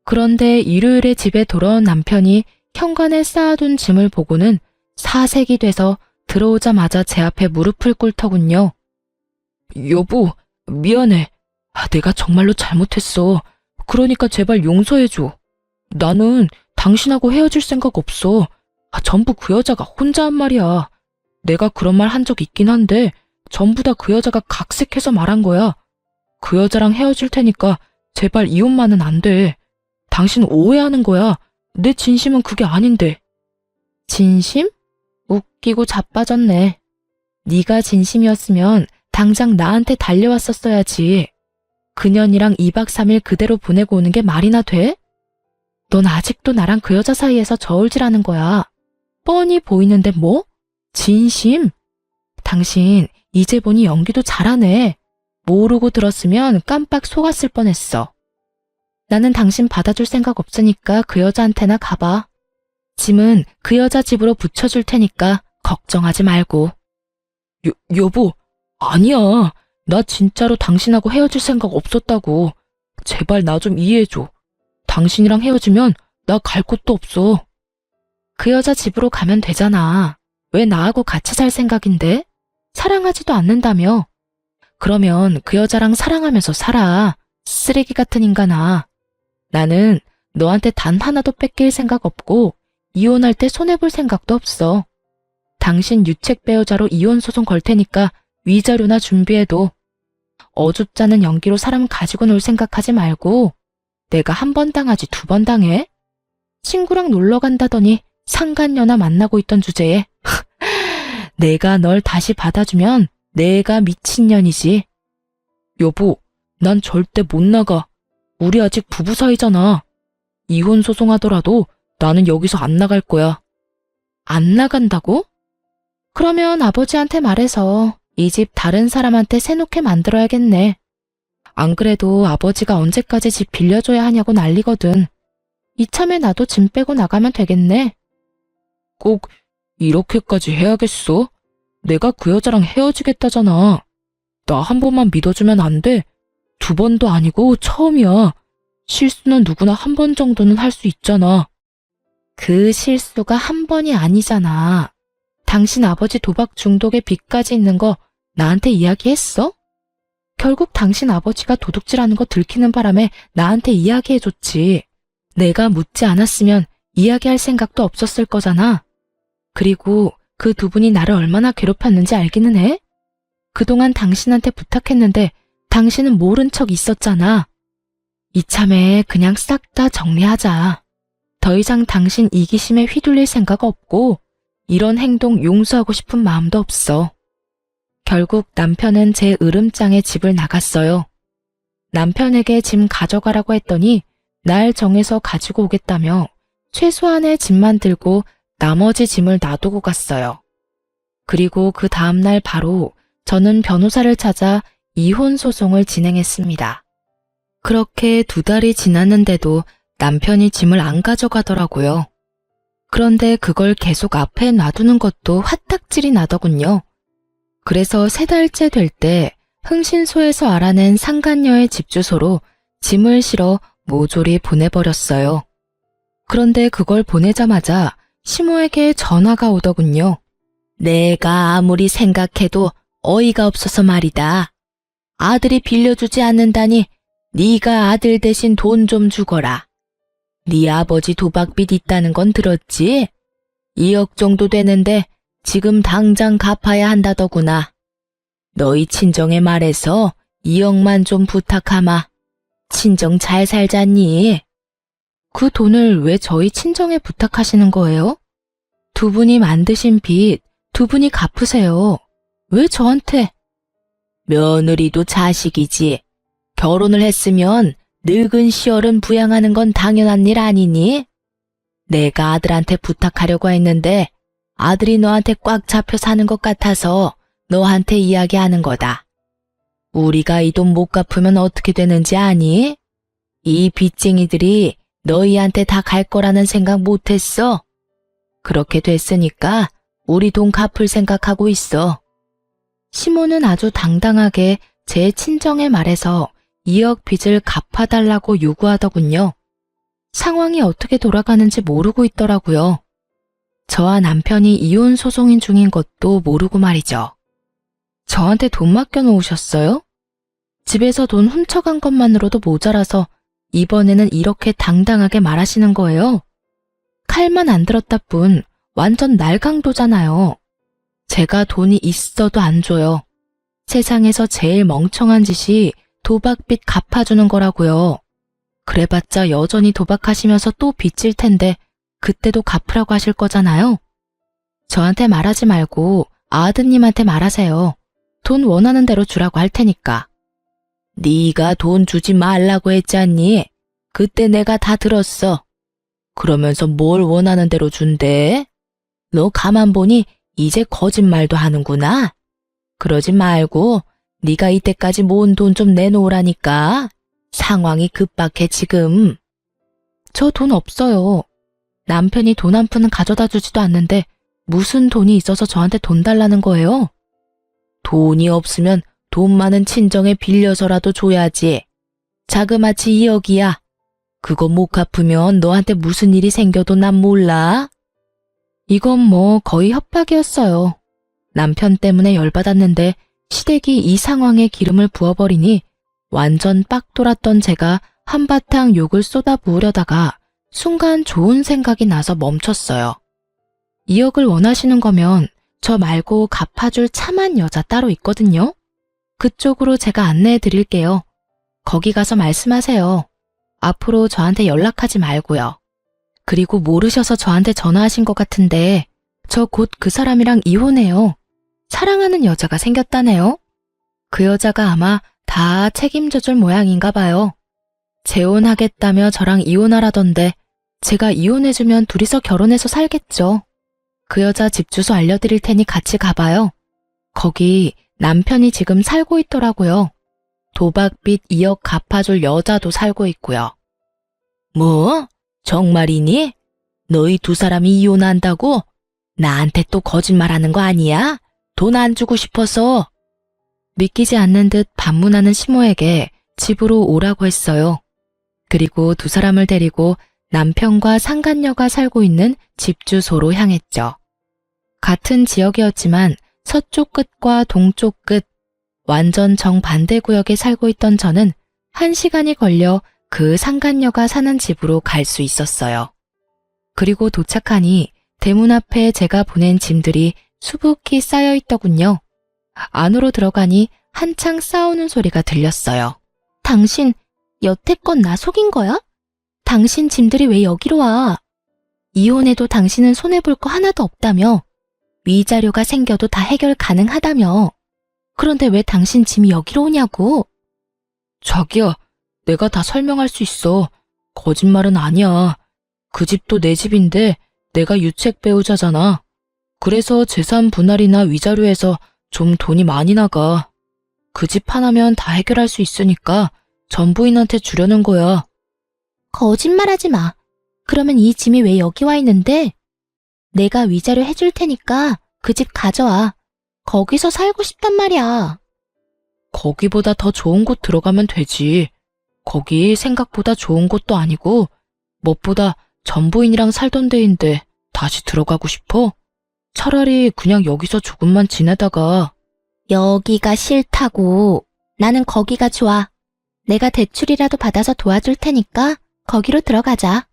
그런데 일요일에 집에 돌아온 남편이 현관에 쌓아둔 짐을 보고는 사색이 돼서 들어오자마자 제 앞에 무릎을 꿇더군요. 여보, 미안해. 내가 정말로 잘못했어. 그러니까 제발 용서해줘. 나는 당신하고 헤어질 생각 없어. 전부 그 여자가 혼자 한 말이야. 내가 그런 말 한 적 있긴 한데 전부 다 그 여자가 각색해서 말한 거야. 그 여자랑 헤어질 테니까 제발 이혼만은 안 돼. 당신 오해하는 거야. 내 진심은 그게 아닌데. 진심? 웃기고 자빠졌네. 네가 진심이었으면 당장 나한테 달려왔었어야지. 그년이랑 2박 3일 그대로 보내고 오는 게 말이나 돼? 넌 아직도 나랑 그 여자 사이에서 저울질하는 거야. 뻔히 보이는데 뭐? 진심? 당신 이제 보니 연기도 잘하네. 모르고 들었으면 깜빡 속았을 뻔했어. 나는 당신 받아줄 생각 없으니까 그 여자한테나 가봐. 짐은 그 여자 집으로 붙여줄 테니까 걱정하지 말고. 여보, 아니야. 나 진짜로 당신하고 헤어질 생각 없었다고. 제발 나 좀 이해해줘. 당신이랑 헤어지면 나 갈 곳도 없어. 그 여자 집으로 가면 되잖아. 왜 나하고 같이 살 생각인데? 사랑하지도 않는다며. 그러면 그 여자랑 사랑하면서 살아. 쓰레기 같은 인간아. 나는 너한테 단 하나도 뺏길 생각 없고 이혼할 때 손해볼 생각도 없어. 당신 유책 배우자로 이혼 소송 걸 테니까 위자료나 준비해도. 어줍잖은 연기로 사람 가지고 놀 생각하지 말고 내가 한 번 당하지 2번 당해? 친구랑 놀러 간다더니 상간녀나 만나고 있던 주제에 내가 널 다시 받아주면 내가 미친년이지. 여보, 난 절대 못 나가. 우리 아직 부부 사이잖아. 이혼 소송하더라도 나는 여기서 안 나갈 거야. 안 나간다고? 그러면 아버지한테 말해서 이 집 다른 사람한테 새놓게 만들어야겠네. 안 그래도 아버지가 언제까지 집 빌려줘야 하냐고 난리거든. 이참에 나도 짐 빼고 나가면 되겠네. 꼭 이렇게까지 해야겠어? 내가 그 여자랑 헤어지겠다잖아. 나 한 번만 믿어주면 안 돼? 두 번도 아니고 처음이야. 실수는 누구나 한 번 정도는 할 수 있잖아. 그 실수가 한 번이 아니잖아. 당신 아버지 도박 중독에 빚까지 있는 거 나한테 이야기했어? 결국 당신 아버지가 도둑질하는 거 들키는 바람에 나한테 이야기해줬지. 내가 묻지 않았으면 이야기할 생각도 없었을 거잖아. 그리고 그 두 분이 나를 얼마나 괴롭혔는지 알기는 해? 그동안 당신한테 부탁했는데 당신은 모른 척 있었잖아. 이참에 그냥 싹 다 정리하자. 더 이상 당신 이기심에 휘둘릴 생각 없고 이런 행동 용서하고 싶은 마음도 없어. 결국 남편은 제 으름장에 집을 나갔어요. 남편에게 짐 가져가라고 했더니 날 정해서 가지고 오겠다며 최소한의 짐만 들고 나머지 짐을 놔두고 갔어요. 그리고 그 다음날 바로 저는 변호사를 찾아 이혼 소송을 진행했습니다. 그렇게 2달이 지났는데도 남편이 짐을 안 가져가더라고요. 그런데 그걸 계속 앞에 놔두는 것도 화딱질이 나더군요. 그래서 3달째 될 때 흥신소에서 알아낸 상간녀의 집 주소로 짐을 실어 모조리 보내버렸어요. 그런데 그걸 보내자마자 시모에게 전화가 오더군요. 내가 아무리 생각해도 어이가 없어서 말이다. 아들이 빌려주지 않는다니 네가 아들 대신 돈 좀 주거라. 네 아버지 도박빚 있다는 건 들었지? 2억 정도 되는데 지금 당장 갚아야 한다더구나. 너희 친정에 말해서 2억만 좀 부탁하마. 친정 잘 살잖니? 그 돈을 왜 저희 친정에 부탁하시는 거예요? 두 분이 만드신 빚, 두 분이 갚으세요. 왜 저한테? 며느리도 자식이지. 결혼을 했으면 늙은 시어른 부양하는 건 당연한 일 아니니? 내가 아들한테 부탁하려고 했는데 아들이 너한테 꽉 잡혀 사는 것 같아서 너한테 이야기하는 거다. 우리가 이 돈 못 갚으면 어떻게 되는지 아니? 이 빚쟁이들이 너희한테 다 갈 거라는 생각 못했어? 그렇게 됐으니까 우리 돈 갚을 생각하고 있어. 시모는 아주 당당하게 제 친정에 말해서 2억 빚을 갚아달라고 요구하더군요. 상황이 어떻게 돌아가는지 모르고 있더라고요. 저와 남편이 이혼 소송인 중인 것도 모르고 말이죠. 저한테 돈 맡겨놓으셨어요? 집에서 돈 훔쳐간 것만으로도 모자라서 이번에는 이렇게 당당하게 말하시는 거예요. 칼만 안 들었다 뿐 완전 날강도잖아요. 제가 돈이 있어도 안 줘요. 세상에서 제일 멍청한 짓이 도박빚 갚아주는 거라고요. 그래봤자 여전히 도박하시면서 또 빚질 텐데 그때도 갚으라고 하실 거잖아요. 저한테 말하지 말고 아드님한테 말하세요. 돈 원하는 대로 주라고 할 테니까. 네가 돈 주지 말라고 했잖니? 그때 내가 다 들었어. 그러면서 뭘 원하는 대로 준대? 너 가만 보니 이제 거짓말도 하는구나. 그러지 말고 네가 이때까지 모은 돈 좀 내놓으라니까. 상황이 급박해 지금. 저 돈 없어요. 남편이 돈 한 푼은 가져다 주지도 않는데 무슨 돈이 있어서 저한테 돈 달라는 거예요? 돈이 없으면 돈 많은 친정에 빌려서라도 줘야지. 자그마치 2억이야. 그거 못 갚으면 너한테 무슨 일이 생겨도 난 몰라. 이건 뭐 거의 협박이었어요. 남편 때문에 열받았는데 시댁이 이 상황에 기름을 부어버리니 완전 빡 돌았던 제가 한바탕 욕을 쏟아부으려다가 순간 좋은 생각이 나서 멈췄어요. 2억을 원하시는 거면 저 말고 갚아줄 참한 여자 따로 있거든요. 그쪽으로 제가 안내해 드릴게요. 거기 가서 말씀하세요. 앞으로 저한테 연락하지 말고요. 그리고 모르셔서 저한테 전화하신 것 같은데 저 곧 그 사람이랑 이혼해요. 사랑하는 여자가 생겼다네요. 그 여자가 아마 다 책임져줄 모양인가 봐요. 재혼하겠다며 저랑 이혼하라던데 제가 이혼해주면 둘이서 결혼해서 살겠죠. 그 여자 집 주소 알려드릴 테니 같이 가봐요. 거기 남편이 지금 살고 있더라고요. 도박빚 2억 갚아줄 여자도 살고 있고요. 뭐? 정말이니? 너희 두 사람이 이혼한다고? 나한테 또 거짓말하는 거 아니야? 돈 안 주고 싶어서. 믿기지 않는 듯 반문하는 시모에게 집으로 오라고 했어요. 그리고 두 사람을 데리고 남편과 상간녀가 살고 있는 집 주소로 향했죠. 같은 지역이었지만 서쪽 끝과 동쪽 끝, 완전 정반대 구역에 살고 있던 저는 1시간이 걸려 그 상간녀가 사는 집으로 갈 수 있었어요. 그리고 도착하니 대문 앞에 제가 보낸 짐들이 수북히 쌓여 있더군요. 안으로 들어가니 한창 싸우는 소리가 들렸어요. 당신 여태껏 나 속인 거야? 당신 짐들이 왜 여기로 와? 이혼해도 당신은 손해볼 거 하나도 없다며. 위자료가 생겨도 다 해결 가능하다며. 그런데 왜 당신 짐이 여기로 오냐고? 자기야, 내가 다 설명할 수 있어. 거짓말은 아니야. 그 집도 내 집인데 내가 유책 배우자잖아. 그래서 재산 분할이나 위자료에서 좀 돈이 많이 나가. 그 집 하나면 다 해결할 수 있으니까 전부인한테 주려는 거야. 거짓말하지 마. 그러면 이 짐이 왜 여기 와 있는데? 내가 위자료 해줄 테니까 그 집 가져와. 거기서 살고 싶단 말이야. 거기보다 더 좋은 곳 들어가면 되지. 거기 생각보다 좋은 곳도 아니고 무엇보다 전부인이랑 살던 데인데 다시 들어가고 싶어? 차라리 그냥 여기서 조금만 지내다가. 여기가 싫다고. 나는 거기가 좋아. 내가 대출이라도 받아서 도와줄 테니까 거기로 들어가자.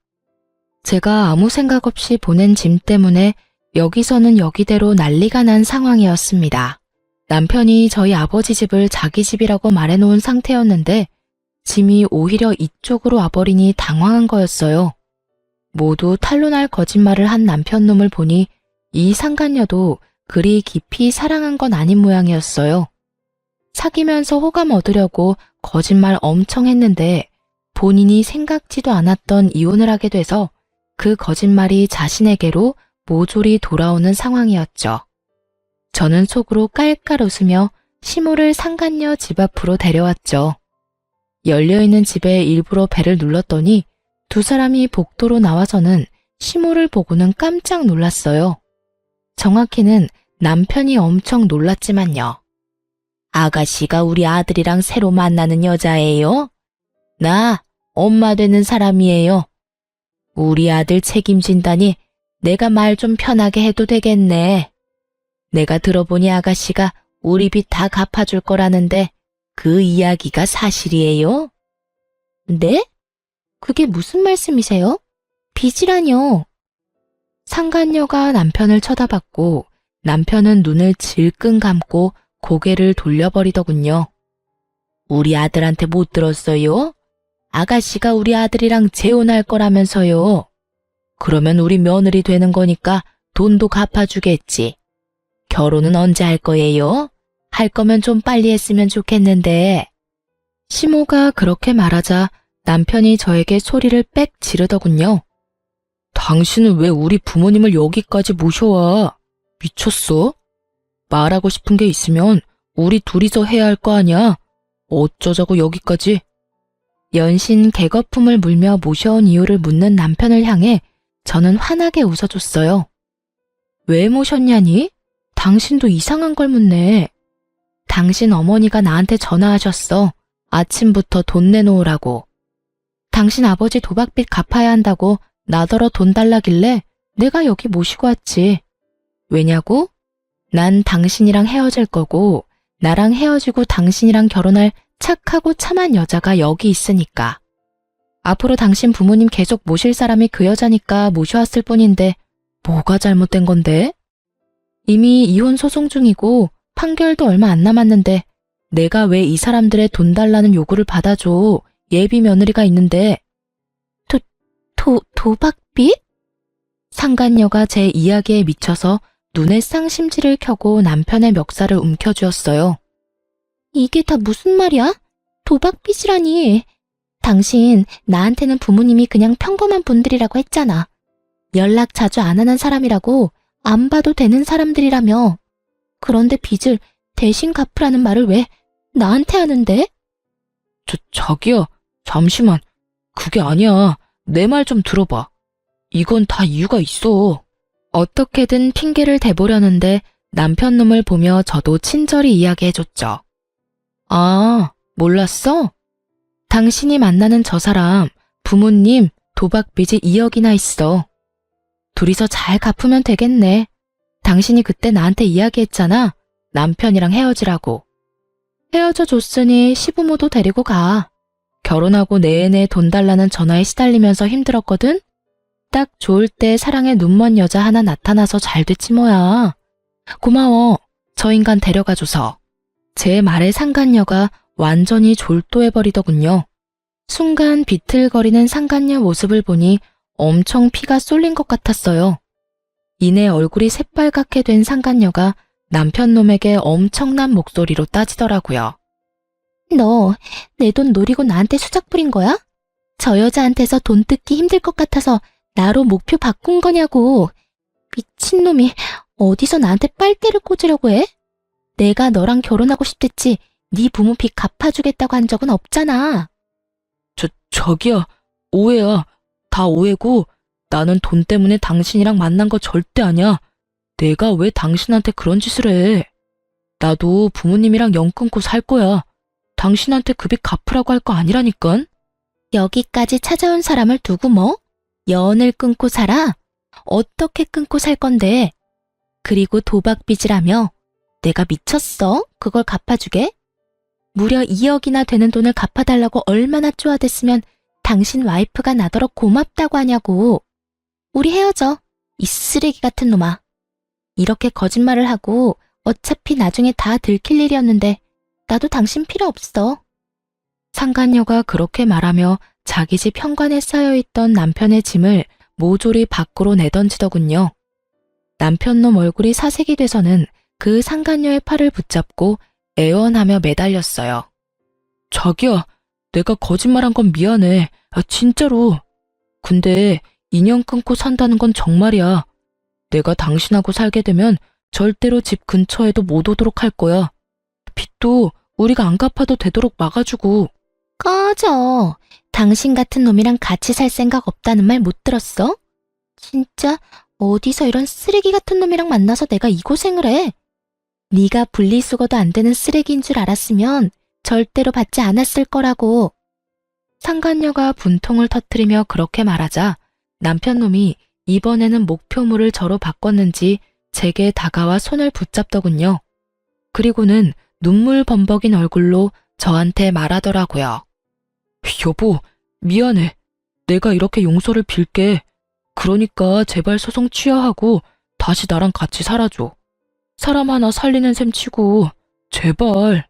제가 아무 생각 없이 보낸 짐 때문에 여기서는 여기대로 난리가 난 상황이었습니다. 남편이 저희 아버지 집을 자기 집이라고 말해놓은 상태였는데 짐이 오히려 이쪽으로 와버리니 당황한 거였어요. 모두 탄로날 거짓말을 한 남편 놈을 보니 이 상간녀도 그리 깊이 사랑한 건 아닌 모양이었어요. 사귀면서 호감 얻으려고 거짓말 엄청 했는데 본인이 생각지도 않았던 이혼을 하게 돼서 그 거짓말이 자신에게로 모조리 돌아오는 상황이었죠. 저는 속으로 깔깔 웃으며 시모를 상간녀 집 앞으로 데려왔죠. 열려있는 집에 일부러 벨을 눌렀더니 두 사람이 복도로 나와서는 시모를 보고는 깜짝 놀랐어요. 정확히는 남편이 엄청 놀랐지만요. 아가씨가 우리 아들이랑 새로 만나는 여자예요? 나 엄마 되는 사람이에요. 우리 아들 책임진다니 내가 말 좀 편하게 해도 되겠네. 내가 들어보니 아가씨가 우리 빚 다 갚아줄 거라는데 그 이야기가 사실이에요? 네? 그게 무슨 말씀이세요? 빚이라뇨. 상간녀가 남편을 쳐다봤고 남편은 눈을 질끈 감고 고개를 돌려버리더군요. 우리 아들한테 못 들었어요? 아가씨가 우리 아들이랑 재혼할 거라면서요. 그러면 우리 며느리 되는 거니까 돈도 갚아주겠지. 결혼은 언제 할 거예요? 할 거면 좀 빨리 했으면 좋겠는데. 시모가 그렇게 말하자 남편이 저에게 소리를 빽 지르더군요. 당신은 왜 우리 부모님을 여기까지 모셔와? 미쳤어? 말하고 싶은 게 있으면 우리 둘이서 해야 할 거 아니야? 어쩌자고 여기까지? 연신 개거품을 물며 모셔온 이유를 묻는 남편을 향해 저는 환하게 웃어줬어요. 왜 모셨냐니? 당신도 이상한 걸 묻네. 당신 어머니가 나한테 전화하셨어. 아침부터 돈 내놓으라고. 당신 아버지 도박빚 갚아야 한다고 나더러 돈 달라길래 내가 여기 모시고 왔지. 왜냐고? 난 당신이랑 헤어질 거고 나랑 헤어지고 당신이랑 결혼할 착하고 참한 여자가 여기 있으니까. 앞으로 당신 부모님 계속 모실 사람이 그 여자니까 모셔왔을 뿐인데 뭐가 잘못된 건데? 이미 이혼 소송 중이고 판결도 얼마 안 남았는데 내가 왜 이 사람들의 돈 달라는 요구를 받아줘. 예비 며느리가 있는데. 도박빚? 상간녀가 제 이야기에 미쳐서 눈에 쌍심지를 켜고 남편의 멱살을 움켜쥐었어요. 이게 다 무슨 말이야? 도박빚이라니. 당신 나한테는 부모님이 그냥 평범한 분들이라고 했잖아. 연락 자주 안 하는 사람이라고 안 봐도 되는 사람들이라며. 그런데 빚을 대신 갚으라는 말을 왜 나한테 하는데? 자기야, 잠시만. 그게 아니야. 내 말 좀 들어봐. 이건 다 이유가 있어. 어떻게든 핑계를 대보려는데 남편 놈을 보며 저도 친절히 이야기해줬죠. 아, 몰랐어? 당신이 만나는 저 사람 부모님 도박빚이 2억이나 있어. 둘이서 잘 갚으면 되겠네. 당신이 그때 나한테 이야기했잖아. 남편이랑 헤어지라고. 헤어져 줬으니 시부모도 데리고 가. 결혼하고 내내 돈 달라는 전화에 시달리면서 힘들었거든? 딱 좋을 때 사랑에 눈먼 여자 하나 나타나서 잘 됐지 뭐야. 고마워. 저 인간 데려가줘서. 제 말에 상간녀가 완전히 졸도해버리더군요. 순간 비틀거리는 상간녀 모습을 보니 엄청 피가 쏠린 것 같았어요. 이내 얼굴이 새빨갛게 된 상간녀가 남편 놈에게 엄청난 목소리로 따지더라고요. 너 내 돈 노리고 나한테 수작 부린 거야? 저 여자한테서 돈 뜯기 힘들 것 같아서 나로 목표 바꾼 거냐고. 미친놈이 어디서 나한테 빨대를 꽂으려고 해? 내가 너랑 결혼하고 싶댔지 네 부모 빚 갚아주겠다고 한 적은 없잖아. 저기요. 오해야. 다 오해고 나는 돈 때문에 당신이랑 만난 거 절대 아니야. 내가 왜 당신한테 그런 짓을 해. 나도 부모님이랑 연 끊고 살 거야. 당신한테 그 빚 갚으라고 할 거 아니라니깐. 여기까지 찾아온 사람을 두고 뭐? 연을 끊고 살아? 어떻게 끊고 살 건데? 그리고 도박빚이라며? 내가 미쳤어? 그걸 갚아주게? 무려 2억이나 되는 돈을 갚아달라고 얼마나 쪼아댔으면 당신 와이프가 나더러 고맙다고 하냐고. 우리 헤어져. 이 쓰레기 같은 놈아. 이렇게 거짓말을 하고 어차피 나중에 다 들킬 일이었는데 나도 당신 필요 없어. 상간녀가 그렇게 말하며 자기 집 현관에 쌓여있던 남편의 짐을 모조리 밖으로 내던지더군요. 남편 놈 얼굴이 사색이 돼서는 그 상간녀의 팔을 붙잡고 애원하며 매달렸어요. 자기야, 내가 거짓말한 건 미안해. 진짜로. 근데 인연 끊고 산다는 건 정말이야. 내가 당신하고 살게 되면 절대로 집 근처에도 못 오도록 할 거야. 빚도 우리가 안 갚아도 되도록 막아주고. 꺼져. 당신 같은 놈이랑 같이 살 생각 없다는 말 못 들었어? 진짜 어디서 이런 쓰레기 같은 놈이랑 만나서 내가 이 고생을 해. 네가 분리수거도 안 되는 쓰레기인 줄 알았으면 절대로 받지 않았을 거라고. 상간녀가 분통을 터뜨리며 그렇게 말하자 남편 놈이 이번에는 목표물을 저로 바꿨는지 제게 다가와 손을 붙잡더군요. 그리고는 눈물 범벅인 얼굴로 저한테 말하더라고요. 여보, 미안해. 내가 이렇게 용서를 빌게. 그러니까 제발 소송 취하하고 다시 나랑 같이 살아줘. 사람 하나 살리는 셈 치고 제발.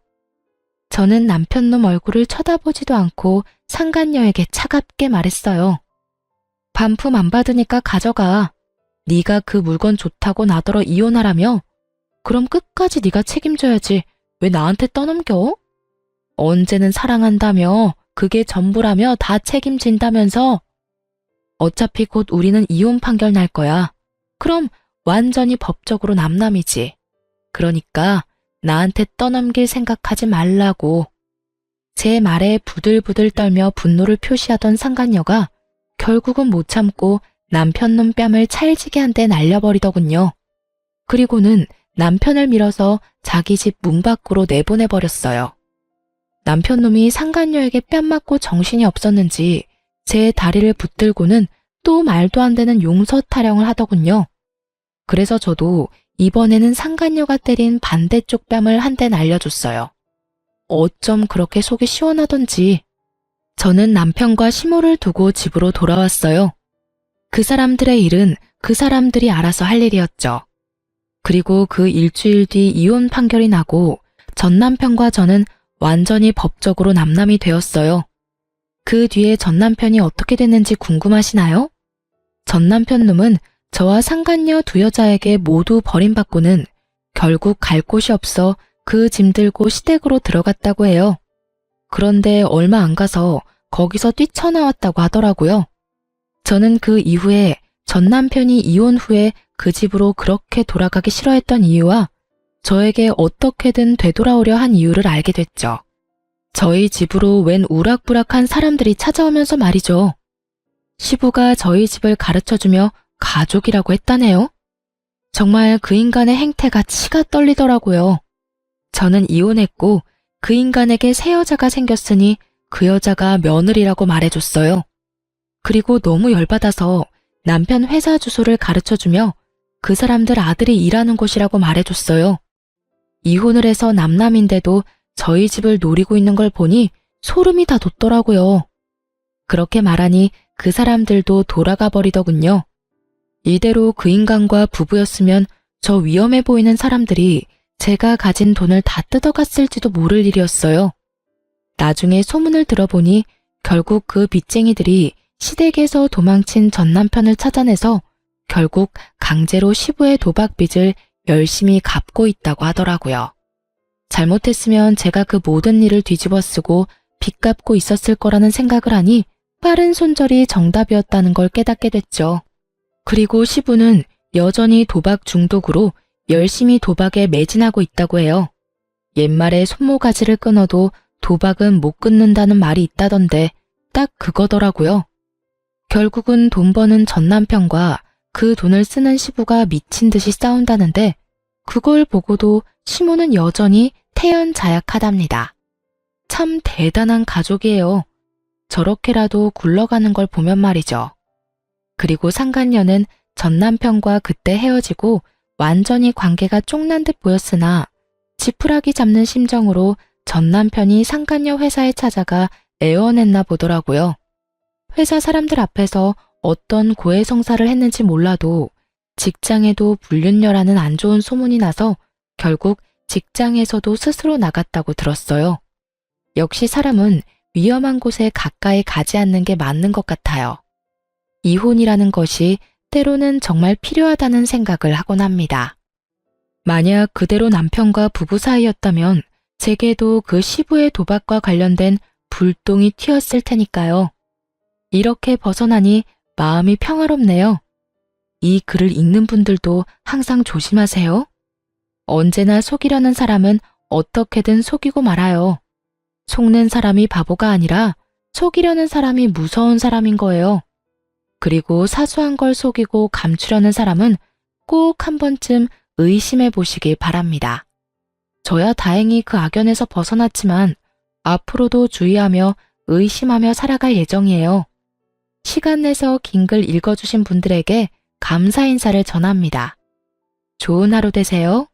저는 남편놈 얼굴을 쳐다보지도 않고 상간녀에게 차갑게 말했어요. 반품 안 받으니까 가져가. 네가 그 물건 좋다고 나더러 이혼하라며? 그럼 끝까지 네가 책임져야지. 왜 나한테 떠넘겨? 언제는 사랑한다며 그게 전부라며 다 책임진다면서? 어차피 곧 우리는 이혼 판결 날 거야. 그럼 완전히 법적으로 남남이지. 그러니까 나한테 떠넘길 생각하지 말라고. 제 말에 부들부들 떨며 분노를 표시하던 상간녀가 결국은 못 참고 남편놈 뺨을 찰지게 한 대 날려버리더군요. 그리고는 남편을 밀어서 자기 집 문 밖으로 내보내버렸어요. 남편놈이 상간녀에게 뺨 맞고 정신이 없었는지 제 다리를 붙들고는 또 말도 안 되는 용서 타령을 하더군요. 그래서 저도 이번에는 상간녀가 때린 반대쪽 뺨을 한 대 날려줬어요. 어쩜 그렇게 속이 시원하던지. 저는 남편과 시모를 두고 집으로 돌아왔어요. 그 사람들의 일은 그 사람들이 알아서 할 일이었죠. 그리고 그 일주일 뒤 이혼 판결이 나고 전 남편과 저는 완전히 법적으로 남남이 되었어요. 그 뒤에 전 남편이 어떻게 됐는지 궁금하시나요? 전 남편 놈은 저와 상간녀 두 여자에게 모두 버림받고는 결국 갈 곳이 없어 그 짐 들고 시댁으로 들어갔다고 해요. 그런데 얼마 안 가서 거기서 뛰쳐나왔다고 하더라고요. 저는 그 이후에 전 남편이 이혼 후에 그 집으로 그렇게 돌아가기 싫어했던 이유와 저에게 어떻게든 되돌아오려 한 이유를 알게 됐죠. 저희 집으로 웬 우락부락한 사람들이 찾아오면서 말이죠. 시부가 저희 집을 가르쳐주며 가족이라고 했다네요. 정말 그 인간의 행태가 치가 떨리더라고요. 저는 이혼했고 그 인간에게 새 여자가 생겼으니 그 여자가 며느리라고 말해줬어요. 그리고 너무 열받아서 남편 회사 주소를 가르쳐주며 그 사람들 아들이 일하는 곳이라고 말해줬어요. 이혼을 해서 남남인데도 저희 집을 노리고 있는 걸 보니 소름이 다 돋더라고요. 그렇게 말하니 그 사람들도 돌아가 버리더군요. 이대로 그 인간과 부부였으면 저 위험해 보이는 사람들이 제가 가진 돈을 다 뜯어갔을지도 모를 일이었어요. 나중에 소문을 들어보니 결국 그 빚쟁이들이 시댁에서 도망친 전 남편을 찾아내서 결국 강제로 시부의 도박빚을 열심히 갚고 있다고 하더라고요. 잘못했으면 제가 그 모든 일을 뒤집어 쓰고 빚 갚고 있었을 거라는 생각을 하니 빠른 손절이 정답이었다는 걸 깨닫게 됐죠. 그리고 시부는 여전히 도박 중독으로 열심히 도박에 매진하고 있다고 해요. 옛말에 손모가지를 끊어도 도박은 못 끊는다는 말이 있다던데 딱 그거더라고요. 결국은 돈 버는 전 남편과 그 돈을 쓰는 시부가 미친 듯이 싸운다는데 그걸 보고도 시모는 여전히 태연자약하답니다. 참 대단한 가족이에요. 저렇게라도 굴러가는 걸 보면 말이죠. 그리고 상간녀는 전 남편과 그때 헤어지고 완전히 관계가 쫑난 듯 보였으나 지푸라기 잡는 심정으로 전 남편이 상간녀 회사에 찾아가 애원했나 보더라고요. 회사 사람들 앞에서 어떤 고해성사를 했는지 몰라도 직장에도 불륜녀라는 안 좋은 소문이 나서 결국 직장에서도 스스로 나갔다고 들었어요. 역시 사람은 위험한 곳에 가까이 가지 않는 게 맞는 것 같아요. 이혼이라는 것이 때로는 정말 필요하다는 생각을 하곤 합니다. 만약 그대로 남편과 부부 사이였다면 제게도 그 시부의 도박과 관련된 불똥이 튀었을 테니까요. 이렇게 벗어나니 마음이 평화롭네요. 이 글을 읽는 분들도 항상 조심하세요. 언제나 속이려는 사람은 어떻게든 속이고 말아요. 속는 사람이 바보가 아니라 속이려는 사람이 무서운 사람인 거예요. 그리고 사소한 걸 속이고 감추려는 사람은 꼭 한 번쯤 의심해 보시길 바랍니다. 저야 다행히 그 악연에서 벗어났지만 앞으로도 주의하며 의심하며 살아갈 예정이에요. 시간 내서 긴 글 읽어주신 분들에게 감사 인사를 전합니다. 좋은 하루 되세요.